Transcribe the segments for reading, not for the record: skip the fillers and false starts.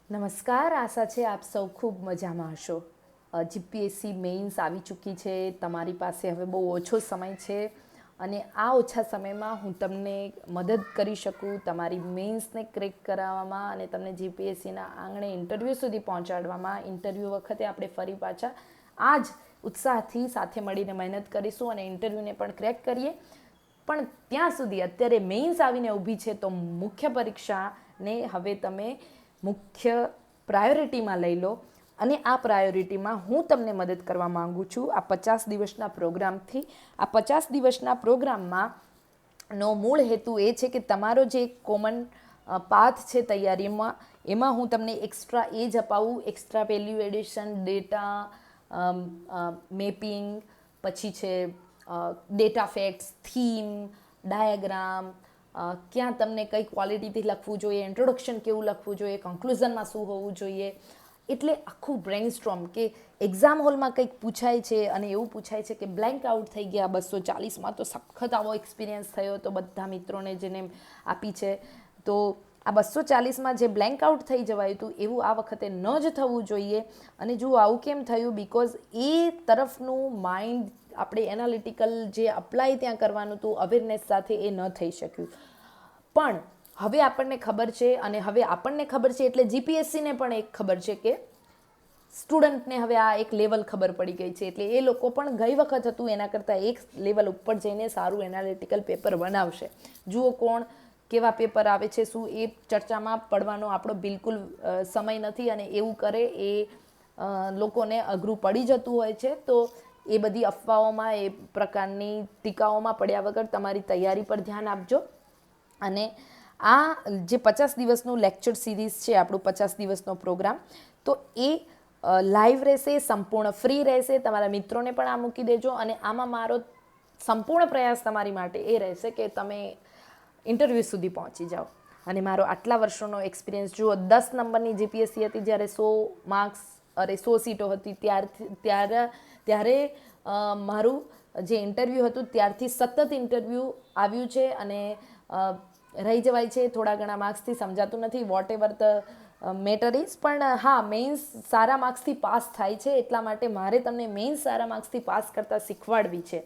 નમસ્કાર, આશા છે આપ સૌ ખૂબ મજામાં હશો. જીપીએસસી મેઇન્સ આવી ચૂકી છે. તમારી પાસે હવે બહુ ઓછો સમય છે અને આ ઓછા સમયમાં હું તમને મદદ કરી શકું તમારી મેઇન્સને ક્રેક કરાવવામાં અને તમને જીપીએસસીના આંગણે ઇન્ટરવ્યૂ સુધી પહોંચાડવામાં. ઇન્ટરવ્યૂ વખતે આપણે ફરી પાછા આ જ ઉત્સાહથી સાથે મળીને મહેનત કરીશું અને ઇન્ટરવ્યૂને પણ ક્રેક કરીએ. પણ ત્યાં સુધી અત્યારે મેઇન્સ આવીને ઊભી છે તો મુખ્ય પરીક્ષાને હવે તમે મુખ્ય પ્રાયોરિટીમાં લઈ લો અને આ પ્રાયોરિટીમાં હું તમને મદદ કરવા માગું છું આ 50 દિવસના પ્રોગ્રામથી. આ 50 દિવસના પ્રોગ્રામમાં નો મૂળ હેતુ એ છે કે તમારો જે કોમન પાથ છે તૈયારીમાં એમાં હું તમને એક્સ્ટ્રા એ જ અપાવું, extra value addition, data mapping, પછી છે ડેટા ફેક્ટ્સ, થીમ, ડાયાગ્રામ, ક્યાં તમને કઈ ક્વોલિટીથી લખવું જોઈએ, ઇન્ટ્રોડક્શન કેવું લખવું જોઈએ, કન્ક્લુઝનમાં શું હોવું જોઈએ. એટલે આખું બ્રેઇનસ્ટ્રોમ કે એક્ઝામ હોલમાં કંઈક પૂછાય છે અને એવું પૂછાય છે કે બ્લેન્ક આઉટ થઈ ગયા 240માં, તો સખત આવો એક્સપિરિયન્સ થયો તો બધા મિત્રોને જેને આપી છે. તો આ 240માં જે બ્લેન્ક આઉટ થઈ જવાયું હતું એવું આ વખતે ન જ થવું જોઈએ. અને જુઓ આવું કેમ થયું, બિકોઝ એ તરફનું માઇન્ડ આપણે એનાલિટિકલ જે અપ્લાય ત્યાં કરવાનું હતું અવેરનેસ સાથે એ ન થઈ શક્યું. પણ હવે આપણને ખબર છે અને હવે આપણને ખબર છે એટલે જીપીએસસીને પણ એક ખબર છે કે સ્ટુડન્ટને હવે આ એક લેવલ ખબર પડી ગઈ છે એટલે એ લોકો પણ ગઈ વખત હતું એના કરતાં એક લેવલ ઉપર જઈને સારું એનાલિટિકલ પેપર બનાવશે. જુઓ કોણ કેવા પેપર આવે છે, શું એ ચર્ચામાં પડવાનો આપણો બિલકુલ સમય નથી અને એવું કરે એ લોકોને અઘરું પડી જતું હોય છે. તો એ બધી અફવાઓમાં, એ પ્રકારની ટીકાઓમાં પડ્યા વગર તમારી તૈયારી પર ધ્યાન આપજો. અને આ જે 50 દિવસનું લેક્ચર સિરીઝ છે આપણું 50 દિવસનો પ્રોગ્રામ, તો એ લાઈવ રહેશે, સંપૂર્ણ ફ્રી રહેશે. તમારા મિત્રોને પણ આ મૂકી દેજો અને આમાં મારો સંપૂર્ણ પ્રયાસ તમારી માટે એ રહેશે કે તમે ઇન્ટરવ્યૂ સુધી પહોંચી જાઓ. અને મારો આટલા વર્ષોનો એક્સપિરિયન્સ જુઓ, 10 નંબરની જીપીએસસી હતી જ્યારે 100 માર્ક્સ 100 સીટો હતી ત્યારે મારું જે ઇન્ટરવ્યૂ હતું ત્યારથી સતત ઇન્ટરવ્યૂ આવ્યું છે અને રહી જવાય છે થોડા ઘણા માર્ક્સથી, સમજાતું નથી, whatever the matter is. પણ હા, મેઇન્સ સારા માર્ક્સથી પાસ થાય છે એટલા માટે મારે તમને મેઇન્સ સારા માર્ક્સથી પાસ કરતાં શીખવાડવી છે,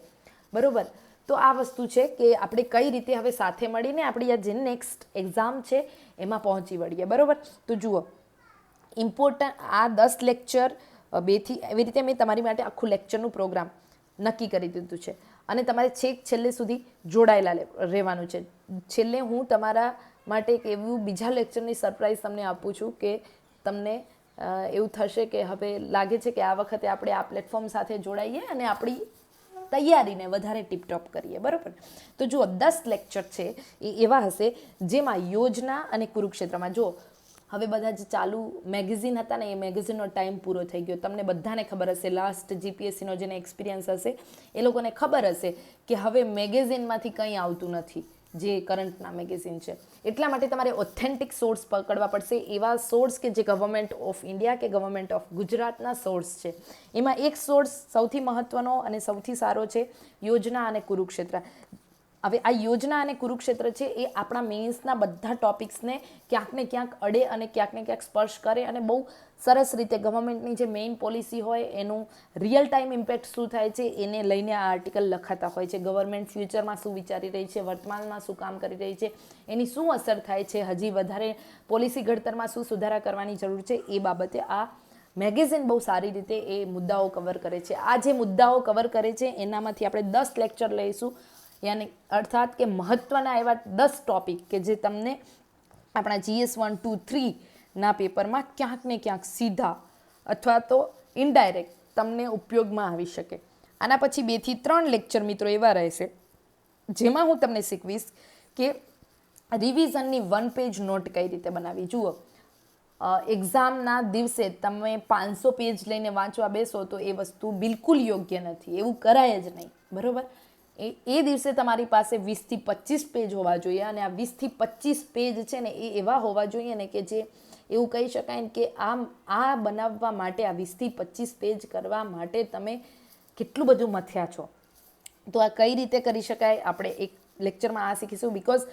બરાબર. તો આ વસ્તુ છે કે આપણે કઈ રીતે હવે સાથે મળીને આપણી આ જે નેક્સ્ટ એક્ઝામ છે એમાં પહોંચી વળીએ, બરાબર. તો જુઓ, ઇમ્પોર્ટન્ટ આ 10 લેક્ચર 2થી એવી રીતે મેં તમારી માટે આખું લેક્ચરનું પ્રોગ્રામ નક્કી કરી દીધું છે અને તમારે છેક છેલ્લે સુધી જોડાયેલા રહેવાનું છે. છેલ્લે હું તમારા માટે એક એવું બીજા લેક્ચરની સરપ્રાઈઝ તમને આપું છું કે તમને એવું થશે કે હવે લાગે છે કે આ વખતે આપણે આ પ્લેટફોર્મ સાથે જોડાઈએ અને આપણી તૈયારીને વધારે ટીપટોપ કરીએ, બરાબર. તો જુઓ, 10 લેક્ચર છે એ એવા હશે જેમાં યોજના અને કુરુક્ષેત્રમાં, જુઓ હવે બધા જે ચાલુ મેગેઝિન હતા ને એ મેગેઝિનનો ટાઈમ પૂરો થઈ ગયો. તમને બધાને ખબર હશે, લાસ્ટ જીપીએસસીનો જેને એક્સપિરિયન્સ હશે એ લોકોને ખબર હશે કે હવે મેગેઝિનમાંથી કંઈ આવતું નથી જે કરંટના મેગેઝિન છે. એટલા માટે તમારે ઓથેન્ટિક સોર્સ પકડવા પડશે, એવા સોર્સ કે જે ગવર્મેન્ટ ઓફ ઇન્ડિયા કે ગવર્મેન્ટ ઓફ ગુજરાતના સોર્સ છે. એમાં એક સોર્સ સૌથી મહત્ત્વનો અને સૌથી સારો છે યોજના અને કુરુક્ષેત્ર. હવે આ યોજના અને કુરુક્ષેત્ર છે એ આપણા મેઇન્સના બધા ટોપિક્સને ક્યાંક ને ક્યાંક અડે અને ક્યાંક ને ક્યાંક સ્પર્શ કરે અને બહુ સરસ રીતે ગવર્મેન્ટની જે મેઇન પોલિસી હોય એનું રિયલ ટાઈમ ઇમ્પેક્ટ શું થાય છે એને લઈને આ આર્ટિકલ લખાતા હોય છે. ગવર્મેન્ટ ફ્યુચરમાં શું વિચારી રહી છે, વર્તમાનમાં શું કામ કરી રહી છે, એની શું અસર થાય છે, હજી વધારે પોલિસી ઘડતરમાં શું સુધારા કરવાની જરૂર છે, એ બાબતે આ મેગેઝિન બહુ સારી રીતે એ મુદ્દાઓ કવર કરે છે. આ જે મુદ્દાઓ કવર કરે છે એનામાંથી આપણે 10 લેક્ચર લઈશું, યાની અર્થાત કે મહત્ત્વના એવા 10 ટોપિક કે જે તમને આપણા GS 1, 2, 3ના પેપરમાં ક્યાંક ને ક્યાંક સીધા અથવા તો ઇનડાયરેક્ટ તમને ઉપયોગમાં આવી શકે. આના પછી 2 થી 3 લેક્ચર મિત્રો એવા રહેશે જેમાં હું તમને શીખવીશ કે રિવિઝનની 1 પેજ નોટ કઈ રીતે બનાવી. જુઓ, એક્ઝામના દિવસે તમે 500 પેજ લઈને વાંચવા બેસો તો એ વસ્તુ બિલકુલ યોગ્ય નથી, એવું કરાય જ નહીં, બરાબર. એ દિવસે તમારી પાસે 20 થી 25 પેજ હોવા જોઈએ અને આ 20 થી 25 પેજ છે ને એ એવા હોવા જોઈએ ને કે જે એવું કહી શકાય ને કે આ બનાવવા માટે, આ 20 થી 25 પેજ કરવા માટે તમે કેટલું બધું મથ્યા છો. તો આ કઈ રીતે કરી શકાય આપણે એક લેક્ચરમાં આ શીખીશું. બિકોઝ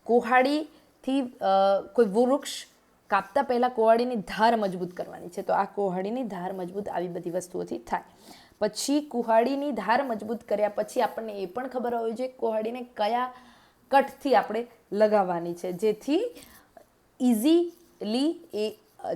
કોહાડીથી કોઈ વૃક્ષ કાપતા પહેલાં કુહાડીની ધાર મજબૂત કરવાની છે, તો આ કુહાડીની ધાર મજબૂત આવી બધી વસ્તુઓથી થાય. પછી કુહાડીની ધાર મજબૂત કર્યા પછી આપણને એ પણ ખબર હોવી જોઈએ કુહાડીને કયા કટથી આપણે લગાવવાની છે, જેથી ઇઝીલી એ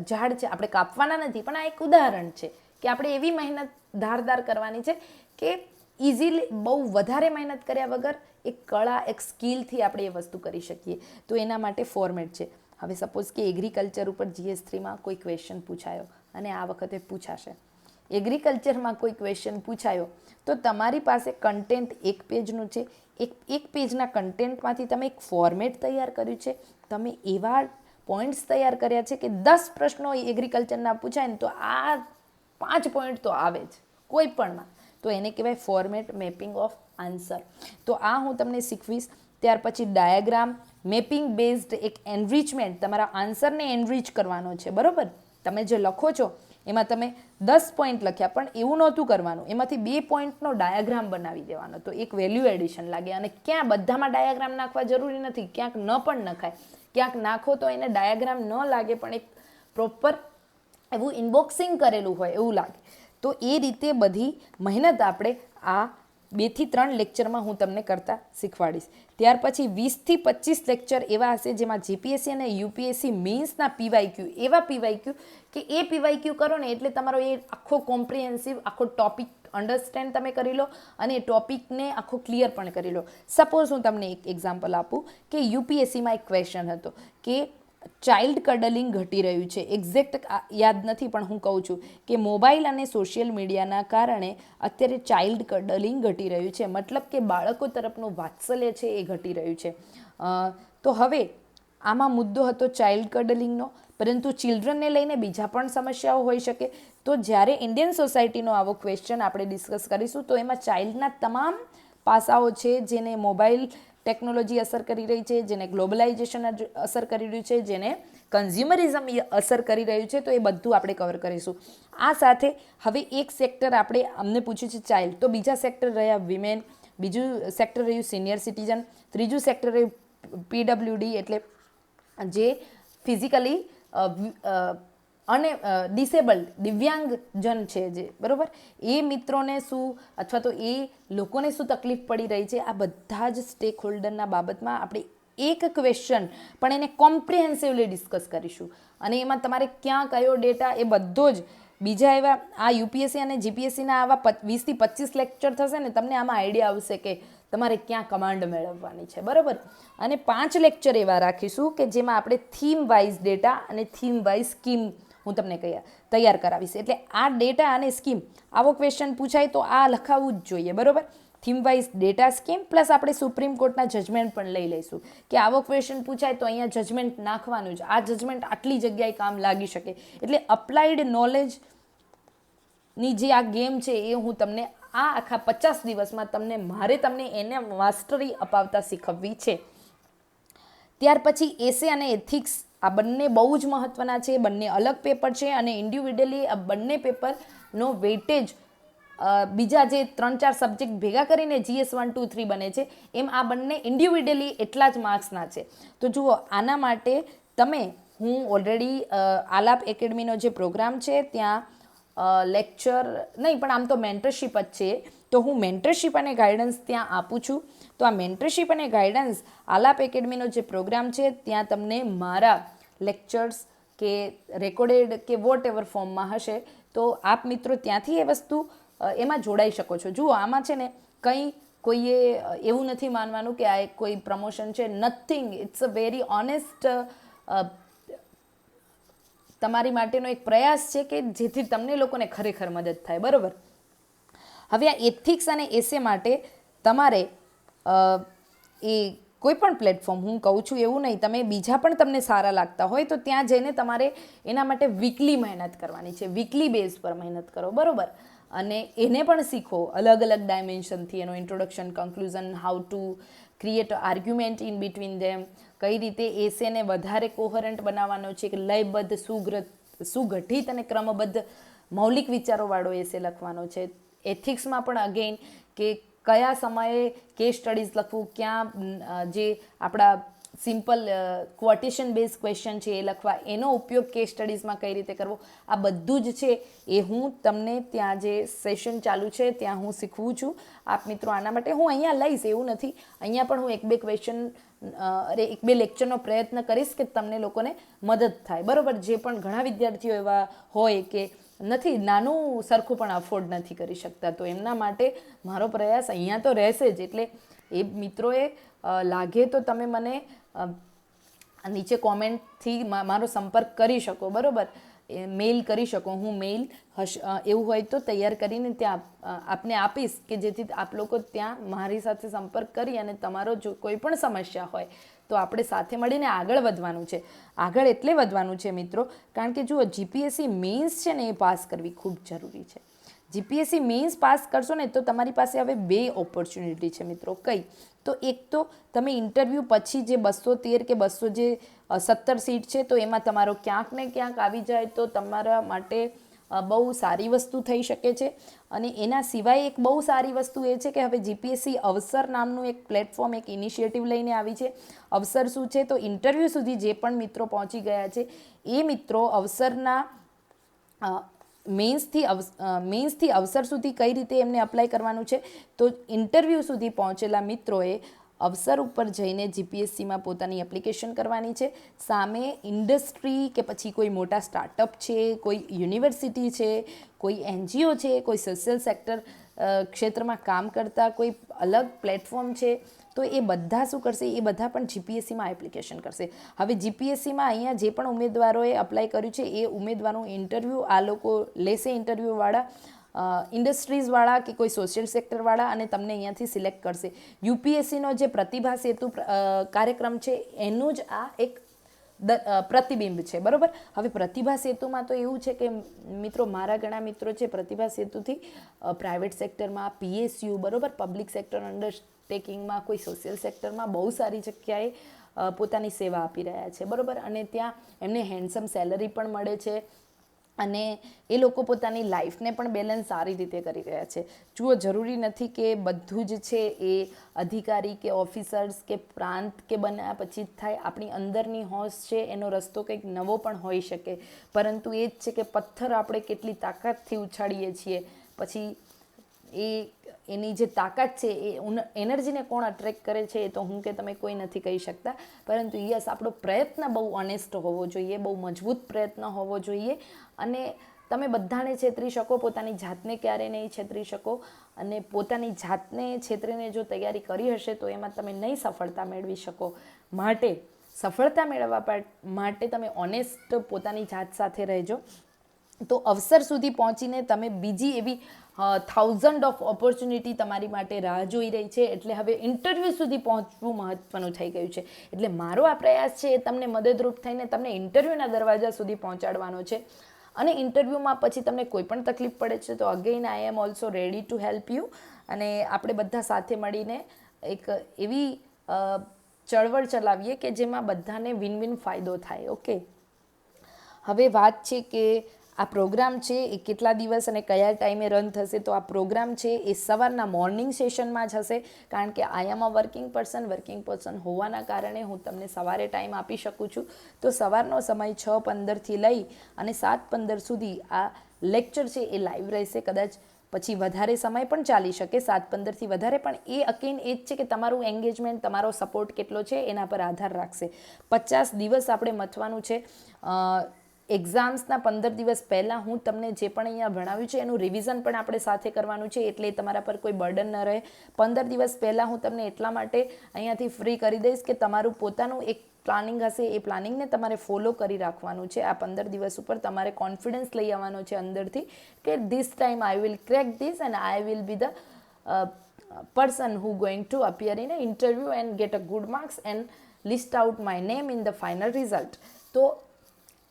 ઝાડ છે આપણે કાપવાના નથી, પણ આ એક ઉદાહરણ છે કે આપણે એવી મહેનત ધારદાર કરવાની છે કે ઇઝીલી બહુ વધારે મહેનત કર્યા વગર એક કળા એક સ્કિલથી આપણે એ વસ્તુ કરી શકીએ. તો એના માટે ફોર્મેટ છે. હવે સપોઝ કે એગ્રીકલ્ચર ઉપર GS3માં કોઈ ક્વેશ્ચન પૂછાયો અને આ વખતે પૂછાશે, એગ્રીકલ્ચરમાં કોઈ ક્વેશ્ચન પૂછાયો તો તમારી પાસે કન્ટેન્ટ એક પેજનું છે, એક પેજના કન્ટેન્ટમાંથી તમે એક ફોર્મેટ તૈયાર કર્યું છે, તમે એવા પોઈન્ટ્સ તૈયાર કર્યા છે કે 10 પ્રશ્નો એગ્રીકલ્ચરના પૂછાય ને તો આ 5 પોઈન્ટ તો આવે જ કોઈ પણમાં, તો એને કહેવાય ફોર્મેટ મેપિંગ ઓફ આન્સર. તો આ હું તમને શીખવીશ. ત્યાર પછી ડાયાગ્રામ મેપિંગ બેઝડ એક એનરિચમેન્ટ, તમારા આન્સરને એનરિચ કરવાનો છે, બરાબર. તમે જે લખો છો એમાં તમે 10 પોઈન્ટ લખ્યા પણ એવું નહોતું કરવાનું, એમાંથી 2 પોઈન્ટનો ડાયાગ્રામ બનાવી દેવાનો, તો એક વેલ્યુ એડિશન લાગે. અને ક્યાં બધામાં ડાયાગ્રામ નાખવા જરૂરી નથી, ક્યાંક ન પણ નખાય, ક્યાંક નાખો તો એને ડાયાગ્રામ ન લાગે પણ એક પ્રોપર એવું ઇનબોક્સિંગ કરેલું હોય એવું લાગે. તો એ રીતે બધી મહેનત આપણે આ 2 થી 3 લેક્ચરમાં હું તમને કરતા શીખવાડીશ. ત્યાર પછી 20 થી 25 લેક્ચર એવા હશે જેમાં જીપીએસસી અને યુપીએસસી મેઇન્સના પીવાયક્યુ, એવા પીવાયક્યુ કે એ પીવાયક્યુ કરો ને એટલે તમારો એ આખો કોમ્પ્રિહેન્સિવ આખો ટોપિક અન્ડરસ્ટેન્ડ તમે કરી લો અને એ ટોપિકને આખો ક્લિયર પણ કરી લો. સપોઝ હું તમને એક એક્ઝામ્પલ આપું કે યુપીએસસીમાં એક ક્વેશ્ચન હતો કે ચાઇલ્ડ કડલિંગ ઘટી રહ્યું છે, એક્ઝેક્ટ યાદ નથી પણ હું કહું છું કે મોબાઈલ અને સોશિયલ મીડિયાના કારણે અત્યારે ચાઇલ્ડ કડલિંગ ઘટી રહ્યું છે, મતલબ કે બાળકો તરફનું વાત્સલ્ય છે એ ઘટી રહ્યું છે. તો હવે આમાં મુદ્દો હતો ચાઇલ્ડ કડલિંગનો, પરંતુ ચિલ્ડ્રનને લઈને બીજા પણ સમસ્યાઓ હોઈ શકે. તો જ્યારે ઇન્ડિયન સોસાયટીનો આવો ક્વેશ્ચન આપણે ડિસ્કસ કરીશું તો એમાં ચાઇલ્ડના તમામ પાસાઓ છે જેને મોબાઈલ ટેકનોલોજી અસર કરી રહી છે, જેને ગ્લોબલાઇઝેશન અસર કરી રહ્યું છે, જેને કન્ઝ્યુમરિઝમ અસર કરી રહ્યું છે, તો એ બધું આપણે કવર કરીશું. આ સાથે હવે એક સેક્ટર આપણે અમને પૂછ્યું છે ચાઇલ્ડ, તો બીજા સેક્ટર રહ્યા વિમેન, બીજું સેક્ટર રહ્યું સિનિયર સિટીઝન, ત્રીજું સેક્ટર રહ્યું PWD એટલે જે ફિઝિકલી અને ડિસેબલ્ડ દિવ્યાંગજન છે જે, બરાબર, એ મિત્રોને શું અથવા તો એ લોકોને શું તકલીફ પડી રહી છે, આ બધા જ સ્ટેક હોલ્ડરના બાબતમાં આપણે એક ક્વેશ્ચન પણ એને કોમ્પ્રિહેન્સિવલી ડિસ્કસ કરીશું. અને એમાં તમારે ક્યાં કયો ડેટા એ બધો જ બીજા એવા આ યુપીએસસી અને જીપીએસસીના આવા 20 થી 25 લેક્ચર થશે ને તમને આમાં આઈડિયા આવશે કે તમારે ક્યાં કમાન્ડ મેળવવાની છે, બરાબર. અને 5 લેક્ચર એવા રાખીશું કે જેમાં આપણે થીમ વાઇઝ ડેટા અને થીમ વાઇઝ સ્કીમ હું તમને તૈયાર કરાવીશ. એટલે આ ડેટા અને સ્કીમ આવો ક્વેશ્ચન પૂછાય તો આ લખાવવું જ જોઈએ, બરાબર. Theme wise data scheme plus આપણે સુપ્રીમ કોર્ટના જજમેન્ટ પણ લઈ લઈશું કે આવો ક્વેશ્ચન પૂછાય તો અહીંયા જજમેન્ટ નાખવાનું જ, આ જજમેન્ટ આટલી જગ્યાએ કામ લાગી શકે. એટલે અપ્લાઇડ નોલેજની જે આ ગેમ છે એ હું તમને આ આખા 50 દિવસમાં તમને એને માસ્ટરી અપાવતા શીખવવી છે. ત્યાર પછી એસે અને એથિક્સ, આ બંને બહુ જ મહત્ત્વના છે, બંને અલગ પેપર છે અને ઇન્ડિવિડ્યુઅલી આ બંને પેપરનો વેઇટેજ બીજા જે 3-4 સબ્જેક્ટ ભેગા કરીને GS 1, 2, 3 બને છે એમ આ બંને ઇન્ડિવિડ્યુઅલી એટલા જ માર્ક્સના છે. તો જુઓ આના માટે હું ઓલરેડી આલાપ એકેડમીનો જે પ્રોગ્રામ છે ત્યાં લેક્ચર નહીં પણ આમ તો મેન્ટરશીપ જ છે, તો હું મેન્ટરશીપ અને ગાઈડન્સ ત્યાં આપું છું. તો આ મેન્ટરશીપ અને ગાઈડન્સ આલાપ એકેડમીનો જે પ્રોગ્રામ છે ત્યાં તમને મારા લેક્ચર્સ કે રેકોર્ડેડ કે વોટ એવર ફોર્મમાં હશે, તો આપ મિત્રો ત્યાંથી એ વસ્તુ એમાં જોડાઈ શકો છો. જુઓ આમાં છે ને કોઈએ એવું નથી માનવાનું કે આ એક કોઈ પ્રમોશન છે, nothing, it's a very honest તમારી માટેનો એક પ્રયાસ છે કે જેથી તમને લોકોને ખરેખર મદદ થાય, બરાબર. હવે આ એથિક્સ અને એસે માટે તમારે એ કોઈ પણ પ્લેટફોર્મ હું કહું છું એવું નહીં, તમે બીજા પણ તમને સારા લાગતા હોય તો ત્યાં જઈને તમારે એના માટે વીકલી મહેનત કરવાની છે, વીકલી બેઝ પર મહેનત કરો, બરાબર. અને એને પણ શીખો અલગ અલગ ડાયમેન્શનથી, એનો introduction, conclusion, how to create argument in between them, કઈ રીતે એસેને વધારે કોહરન્ટ બનાવવાનો છે, કે લયબદ્ધ, સુગઠિત અને ક્રમબદ્ધ મૌલિક વિચારોવાળો એસે લખવાનો છે. એથિક્સમાં પણ અગેન કે કયા સમયે કેસ સ્ટડીઝ લખવું, ક્યાં જે આપણા સિમ્પલ ક્વોટેશન બેઝ ક્વેશ્ચન છે એ લખવા, એનો ઉપયોગ કેસ સ્ટડીઝમાં કઈ રીતે કરવો, આ બધું જ છે એ હું તમને ત્યાં જે સેશન ચાલુ છે ત્યાં હું શીખવું છું. આપ મિત્રો આના માટે હું અહીંયા લઈશ એવું નથી, અહીંયા પણ હું એક બે ક્વેશ્ચન એક બે લેક્ચરનો પ્રયત્ન કરીશ કે તમને લોકોને મદદ થાય, બરાબર. જે પણ ઘણા વિદ્યાર્થીઓ એવા હોય કે નથી, નાનું સરખું પણ અફોર્ડ નથી કરી શકતા, તો એમના માટે મારો પ્રયાસ અહીંયા તો રહેશે જ. એટલે એ મિત્રોએ લાગે તો તમે મને નીચે કોમેન્ટથી મારો સંપર્ક કરી શકો, બરાબર. મેઇલ કરી શકો, હું મેઇલ એવું હોય તો તૈયાર કરીને ત્યાં આપને આપીશ કે જેથી આપ લોકો ત્યાં મારી સાથે સંપર્ક કરી અને તમારો જો કોઈ પણ સમસ્યા હોય તો આપણે સાથે મળીને આગળ વધવાનું છે. આગળ એટલે વધવાનું છે મિત્રો, કારણ કે જુઓ જીપીએસસી મેઇન્સ છે ને એ પાસ કરવી ખૂબ જરૂરી છે. જીપીએસસી મેઇન્સ પાસ કરશો ને તો તમારી પાસે હવે બે ઓપોર્ચ્યુનિટી છે મિત્રો. કઈ? તો એક તો તમે ઇન્ટરવ્યૂ પછી જે 213 કે 217 સીટ છે તો એમાં તમારો ક્યાંક ને ક્યાંક આવી જાય તો તમારા માટે બહુ સારી વસ્તુ થઈ શકે છે. અને એના સિવાય એક બહુ સારી વસ્તુ એ છે કે હવે જીપીએસસી અવસર નામનું એક પ્લેટફોર્મ, એક ઇનિશિયેટિવ લઈને આવી છે. અવસર શું છે? તો ઇન્ટરવ્યૂ સુધી જે પણ મિત્રો પહોંચી ગયા છે એ મિત્રો અવસરના મેઇન્સથી અવસર સુધી કઈ રીતે એમને અપ્લાય કરવાનું છે, તો ઇન્ટરવ્યૂ સુધી પહોંચેલા મિત્રોએ અવસર ઉપર જઈને જીપીએસસીમાં પોતાની એપ્લિકેશન કરવાની છે. સામે ઇન્ડસ્ટ્રી કે પછી કોઈ મોટા સ્ટાર્ટઅપ છે, કોઈ યુનિવર્સિટી છે, કોઈ એનજીઓ છે, કોઈ સોશિયલ સેક્ટર ક્ષેત્રમાં કામ કરતા કોઈ અલગ પ્લેટફોર્મ છે, તો એ બધા શું કરશે? એ બધા પણ જીપીએસસીમાં એપ્લિકેશન કરશે. હવે જીપીએસસીમાં અહીંયા જે પણ ઉમેદવારોએ અપ્લાય કર્યું છે એ ઉમેદવારનું ઇન્ટરવ્યૂ આ લોકો લેશે, ઇન્ટરવ્યૂવાળા ઇન્ડસ્ટ્રીઝવાળા કે કોઈ સોશિયલ સેક્ટરવાળા, અને તમને અહીંયાથી સિલેક્ટ કરશે. યુપીએસસીનો જે પ્રતિભા સેતુ કાર્યક્રમ છે એનું જ આ એક પ્રતિબિંબ છે, બરાબર. હવે પ્રતિભા સેતુમાં તો એવું છે કે મિત્રો, મારા ઘણા મિત્રો છે પ્રતિભા સેતુથી પ્રાઇવેટ સેક્ટરમાં, પીએસયુ, બરાબર, પબ્લિક સેક્ટર અંડરટેકિંગમાં, કોઈ સોશિયલ સેક્ટરમાં બહુ સારી જગ્યાએ પોતાની સેવા આપી રહ્યા છે, બરાબર. અને ત્યાં એમને હેન્ડસમ સેલરી પણ મળે છે અને એ લોકો પોતાની લાઈફને પણ બેલેન્સ સારી રીતે કરી રહ્યા છે. જુઓ, જરૂરી નથી કે બધું જ છે એ અધિકારી કે ઓફિસર્સ કે પ્રાંત કે બન્યા પછી જ થાય. આપણી અંદરની હોશ છે એનો રસ્તો કંઈક નવો પણ હોઈ શકે, પરંતુ એ જ છે કે પથ્થર આપણે કેટલી તાકાતથી ઉછાળીએ છીએ, પછી એની જે તાકાત છે એ એનર્જીને કોણ અટ્રેક્ટ કરે છે એ તો હું કે તમે કોઈ નથી કહી શકતા, પરંતુ યસ, આપણો પ્રયત્ન બહુ ઓનેસ્ટ હોવો જોઈએ, બહુ મજબૂત પ્રયત્ન હોવો જોઈએ. અને તમે બધાને છેતરી શકો, પોતાની જાતને ક્યારેય નહીં છેતરી શકો. અને પોતાની જાતને છેતરીને જો તૈયારી કરી હશે તો એમાં તમે નહીં સફળતા મેળવી શકો. માટે સફળતા મેળવવા માટે તમે ઓનેસ્ટ પોતાની જાત સાથે રહેજો. તો અવસર સુધી પહોંચીને તમે બીજી એવી 1000 ઓફ ઓપોર્ચ્યુનિટી તમારી માટે રાહ જોઈ રહી છે. એટલે હવે ઇન્ટરવ્યૂ સુધી પહોંચવું મહત્ત્વનું થઈ ગયું છે. એટલે મારો આ પ્રયાસ છે એ તમને મદદરૂપ થઈને તમને ઇન્ટરવ્યૂના દરવાજા સુધી પહોંચાડવાનો છે. અને ઇન્ટરવ્યૂમાં પછી તમને કોઈ પણ તકલીફ પડે છે તો again I am also ready to help you. અને આપણે બધા સાથે મળીને એક એવી ચળવળ ચલાવીએ કે જેમાં બધાને વિન વિન ફાયદો થાય. ઓકે, હવે વાત છે કે આ પ્રોગ્રામ છે એ કેટલા દિવસ અને કયા ટાઈમે રન થશે. તો આ પ્રોગ્રામ છે એ સવારના મોર્નિંગ સેશનમાં જ હશે, કારણ કે આઈ એમ અ વર્કિંગ પર્સન હોવાના કારણે હું તમને સવારે ટાઈમ આપી શકું છું. તો સવારનો સમય 6:15થી લઈ અને 7:15 સુધી આ લેક્ચર છે એ લાઈવ રહેશે. કદાચ પછી વધારે સમય પણ ચાલી શકે, 7:15થી વધારે, પણ એ અગેન એ જ છે કે તમારું એન્ગેજમેન્ટ, તમારો સપોર્ટ કેટલો છે એના પર આધાર રાખશે. 50 દિવસ આપણે મથવાનું છે. એક્ઝામ્સના 15 દિવસ પહેલાં હું તમને જે પણ અહીંયા ભણાવ્યું છે એનું રિવિઝન પણ આપણે સાથે કરવાનું છે, એટલે તમારા પર કોઈ બર્ડન ન રહે. 15 દિવસ પહેલાં હું તમને એટલા માટે અહીંયાથી ફ્રી કરી દઈશ કે તમારું પોતાનું એક પ્લાનિંગ હશે, એ પ્લાનિંગને તમારે ફોલો કરી રાખવાનું છે. આ 15 દિવસ ઉપર તમારે કોન્ફિડન્સ લઈ આવવાનો છે અંદરથી કે this time I will crack this and I will be the person who going to appear in an interview and get a good marks and list out my name in the final result. તો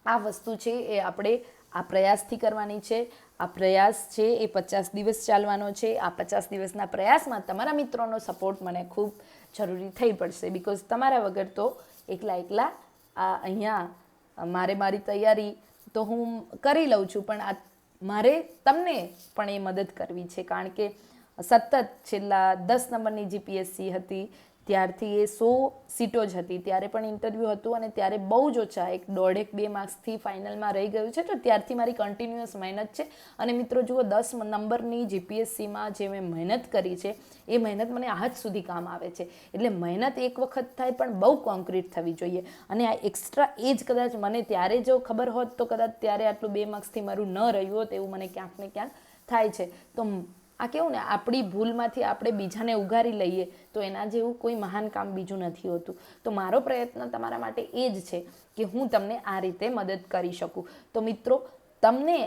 આ વસ્તુ છે એ આપણે આ પ્રયાસથી કરવાની છે. આ પ્રયાસ છે એ 50 દિવસ ચાલવાનો છે. આ 50 દિવસના પ્રયાસમાં તમારા મિત્રોનો સપોર્ટ મને ખૂબ જરૂરી થઈ પડશે, બિકોઝ તમારા વગર તો એકલા આ અહીંયા મારી તૈયારી તો હું કરી લઉં છું, પણ આ મારે તમને પણ એ મદદ કરવી છે, કારણ કે સતત છેલ્લા 10 નંબરની જીપીએસસી હતી ત્યારથી એ 100 સીટો જ હતી, ત્યારે પણ ઇન્ટરવ્યૂ હતું અને ત્યારે બહુ જ ઓછા 1.5-2 માર્ક્સથી ફાઇનલમાં રહી ગયું છે. તો ત્યારથી મારી કન્ટિન્યુઅસ મહેનત છે. અને મિત્રો જુઓ, 10 નંબરની જીપીએસસીમાં જે મેં મહેનત કરી છે એ મહેનત મને આજ સુધી કામ આવે છે. એટલે મહેનત એક વખત થાય પણ બહુ કોન્ક્રીટ થવી જોઈએ. અને આ એક્સ્ટ્રા એજ કદાચ મને ત્યારે જો ખબર હોત તો કદાચ ત્યારે આટલું 2 માર્ક્સથી મારું ન રહ્યું હોત એવું મને ક્યાંક ને ક્યાંક થાય છે. તો આ કેવું ને, આપણી ભૂલમાંથી આપણે બીજાને ઉગારી લઈએ તો એના જેવું કોઈ મહાન કામ બીજું નથી હોતું. તો મારો પ્રયત્ન તમારા માટે એ જ છે કે હું તમને આ રીતે મદદ કરી શકું. તો મિત્રો, તમને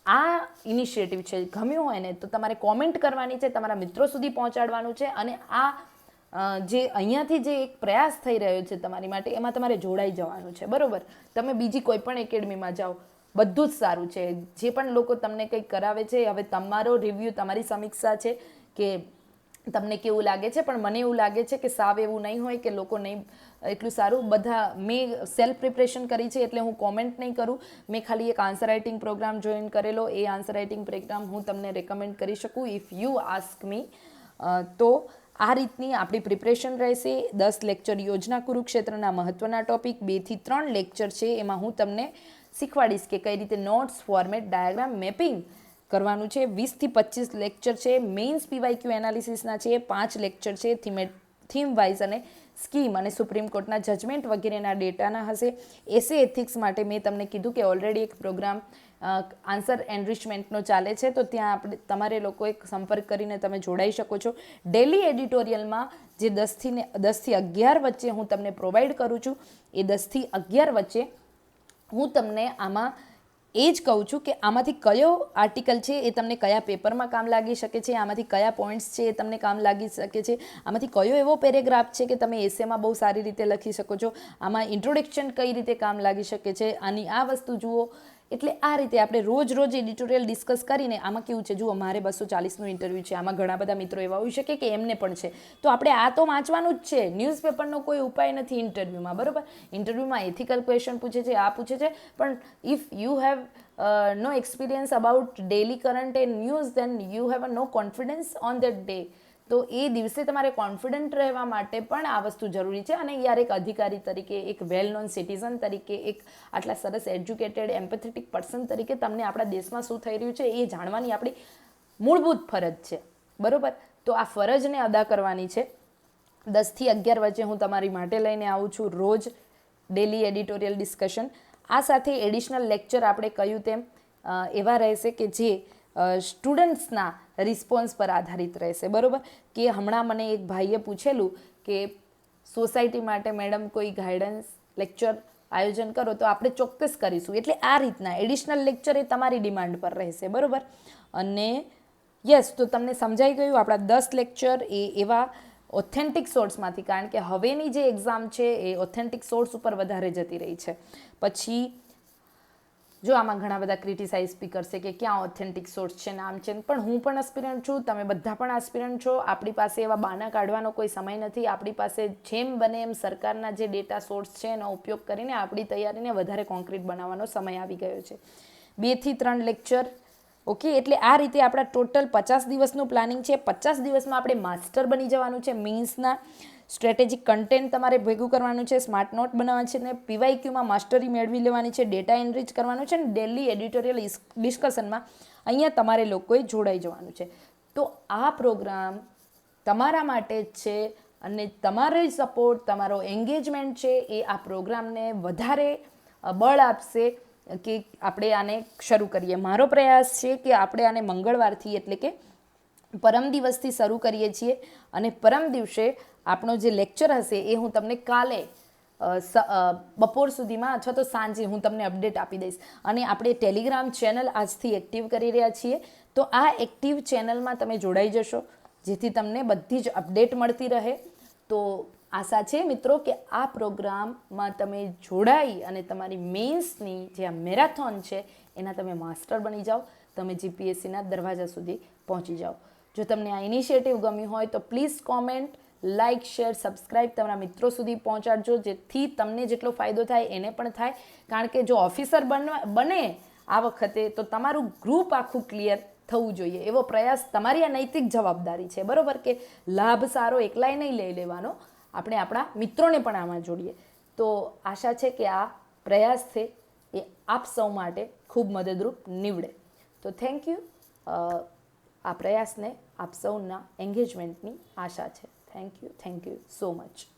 આ ઇનિશિયેટિવ છે ગમ્યું હોય ને તો તમારે કોમેન્ટ કરવાની છે, તમારા મિત્રો સુધી પહોંચાડવાનું છે. અને આ જે અહીંયાથી જે એક પ્રયાસ થઈ રહ્યો છે તમારી માટે, એમાં તમારે જોડાઈ જવાનું છે, બરાબર. તમે બીજી કોઈ પણ એકેડમીમાં જાઓ, બધું જ સારું છે. જે પણ લોકો તમને કંઈક કરાવે છે, હવે તમારો રિવ્યૂ, તમારી સમીક્ષા છે કે તમને કેવું લાગે છે. પણ મને એવું લાગે છે કે સાવ એવું નહીં હોય કે લોકો નહીં એટલું સારું. બધા મેં સેલ્ફ પ્રિપરેશન કરી છે એટલે હું કોમેન્ટ નહીં કરું. મેં ખાલી એક આન્સર રાઇટિંગ પ્રોગ્રામ જોઈન કરેલો, એ આન્સર રાઇટિંગ પ્રોગ્રામ હું તમને રેકમેન્ડ કરી શકું ઇફ યુ આસ્ક મી. તો આ રીતની આપણી પ્રિપરેશન રહેશે. 10 લેક્ચર યોજના કુરુક્ષેત્રના મહત્ત્વના ટોપિક, 2 થી 3 લેક્ચર છે, એમાં હું તમને શીખવાડીશ કે કઈ રીતે નોટ્સ, ફોર્મેટ, ડાયાગ્રામ, મેપિંગ કરવાનું છે. 20 થી 25 લેક્ચર છે, મેઇન્સ પીવાયક્યુ એનાલિસિસના છે, 5 લેક્ચર છે થીમ વાઇઝ અને સ્કીમ અને સુપ્રીમ કોર્ટના જજમેન્ટ વગેરેના ડેટાના હશે. એસે એથિક્સ માટે મેં તમને કીધું કે ઓલરેડી એક પ્રોગ્રામ આન્સર એનરિચમેન્ટનો ચાલે છે, તો ત્યાં તમારે લોકોએ સંપર્ક કરીને તમે જોડાઈ શકો છો. ડેલી એડિટોરિયલમાં જે 10 થી 11 વચ્ચે હું તમને પ્રોવાઈડ કરું છું, એ 10 થી 11 વચ્ચે હું તમને આમાં એ જ કહું છું કે આમાંથી કયો આર્ટિકલ છે એ તમને કયા પેપરમાં કામ લાગી શકે છે, આમાંથી કયા પોઈન્ટ્સ છે એ તમને કામ લાગી શકે છે, આમાંથી કયો એવો પેરેગ્રાફ છે કે તમે એસેમાં બહુ સારી રીતે લખી શકો છો, આમાં ઇન્ટ્રોડક્શન કઈ રીતે કામ લાગી શકે છે, આની આ વસ્તુ જુઓ. એટલે આ રીતે આપણે રોજ એડિટોરિયલ ડિસ્કસ કરીને, આમાં કેવું છે જુઓ, મારે 240નું ઇન્ટરવ્યૂ છે, આમાં ઘણા બધા મિત્રો એવા હોઈ શકે કે એમને પણ છે, તો આપણે આ તો વાંચવાનું જ છે. ન્યૂઝપેપરનો કોઈ ઉપાય નથી ઇન્ટરવ્યૂમાં, બરાબર. ઇન્ટરવ્યૂમાં એથિકલ ક્વેશ્ચન પૂછે છે, આ પૂછે છે, પણ if you have no experience about daily current and news, then you have no confidence on that day. તો એ દિવસે તમારે કોન્ફિડન્ટ રહેવા માટે પણ આ વસ્તુ જરૂરી છે. અને યાર, એક અધિકારી તરીકે, એક વેલ નોન સિટીઝન તરીકે, એક આટલા સરસ એજ્યુકેટેડ એમ્પેથેટિક પર્સન તરીકે તમને આપણા દેશમાં શું થઈ રહ્યું છે એ જાણવાની આપણી મૂળભૂત ફરજ છે, બરાબર. તો આ ફરજને અદા કરવાની છે. 10 થી 11 વચ્ચે હું તમારી માટે લઈને આવું છું રોજ ડેલી એડિટોરિયલ ડિસ્કશન. આ સાથે એડિશનલ લેક્ચર આપણે કહ્યું તેમ એવા રહેશે કે જે સ્ટુડન્ટ્સના રિસ્પોન્સ પર આધારિત રહેશે, બરાબર. કે હમણાં મને એક ભાઈએ પૂછેલું કે સોસાયટી માટે મેડમ કોઈ ગાઈડન્સ લેક્ચર આયોજન કરો, તો આપણે ચોક્કસ કરીશું. એટલે આ રીતના એડિશનલ લેક્ચર એ તમારી ડિમાન્ડ પર રહેશે, બરાબર. અને યસ, તો તમને સમજાઈ ગયું. આપણા 10 લેક્ચર એ એવા ઓથેન્ટિક સોર્સમાંથી, કારણ કે હવેની જે એક્ઝામ છે એ ઓથેન્ટિક સોર્સ ઉપર વધારે જતી રહી છે. પછી જો આમાં ઘણા બધા ક્રિટિસાઇઝ બી કરશે કે ક્યાં ઓથેન્ટિક સોર્સ છે, નામ છે, પણ હું પણ એસ્પિરન્ટ છું, તમે બધા પણ એસ્પિરન્ટ છો. આપણી પાસે એવા બાના કાઢવાનો કોઈ સમય નથી. આપણી પાસે જેમ બને એમ સરકારના જે ડેટા સોર્સ છે એનો ઉપયોગ કરીને આપણી તૈયારીને વધારે કોન્ક્રીટ બનાવવાનો સમય આવી ગયો છે. 2 થી 3 લેક્ચર, ઓકે. એટલે આ રીતે આપણા ટોટલ 50 દિવસનું પ્લાનિંગ છે. 50 દિવસમાં આપણે માસ્ટર બની જવાનું છે. મીન્સના સ્ટ્રેટેજિક કન્ટેન્ટ તમારે ભેગું કરવાનું છે, સ્માર્ટ નોટ બનાવવાની છે, ને પીવાયક્યુમાં માસ્ટરી મેળવી લેવાની છે, ડેટા એનરીચ કરવાનું છે, ને ડેલી એડિટોરિયલ ડિસ્કશનમાં અહીંયા તમારે લોકોએ જોડાઈ જવાનું છે. તો આ પ્રોગ્રામ તમારા માટે જ છે અને તમારો સપોર્ટ, તમારો એન્ગેજમેન્ટ છે એ આ પ્રોગ્રામને વધારે બળ આપશે કે આપણે આને શરૂ કરીએ. મારો પ્રયાસ છે કે આપણે આને મંગળવારથી, એટલે કે પરમ દિવસથી શરૂ કરીએ છીએ અને પરમ દિવસે આપણો જે લેક્ચર હશે એ હું તમને કાલે બપોર સુધીમાં અથવા તો સાંજે હું તમને અપડેટ આપી દઈશ. અને આપણે ટેલિગ્રામ ચેનલ આજથી એક્ટિવ કરી રહ્યા છીએ, તો આ એક્ટિવ ચેનલમાં તમે જોડાઈ જશો જેથી તમને બધી જ અપડેટ મળતી રહે. તો આશા છે મિત્રો કે આ પ્રોગ્રામમાં તમે જોડાઈ અને તમારી મેઇન્સની જે આ મેરાથોન છે એના તમે માસ્ટર બની જાઓ, તમે જીપીએસસીના દરવાજા સુધી પહોંચી જાઓ. જો તમને આ ઇનિશિયેટિવ ગમ્યું હોય તો please comment, like, share, subscribe તમારા મિત્રો સુધી પહોંચાડજો, જેથી તમને જેટલો ફાયદો થાય એને પણ થાય. કારણ કે જો ઓફિસર બને આ વખતે તો તમારું ગ્રુપ આખું ક્લિયર થવું જોઈએ, એવો પ્રયાસ તમારી આ નૈતિક જવાબદારી છે, બરાબર. કે લાભ સારો એકલાય નહીં લઈ લેવાનો, આપણે આપણા મિત્રોને પણ આમાં જોડીએ. તો આશા છે કે આ પ્રયાસ છે એ આપ સૌ માટે ખૂબ મદદરૂપ નીવડે. તો થેન્ક યુ. આ પ્રયાસને આપ સૌના એન્ગેજમેન્ટની આશા છે. Thank you so much.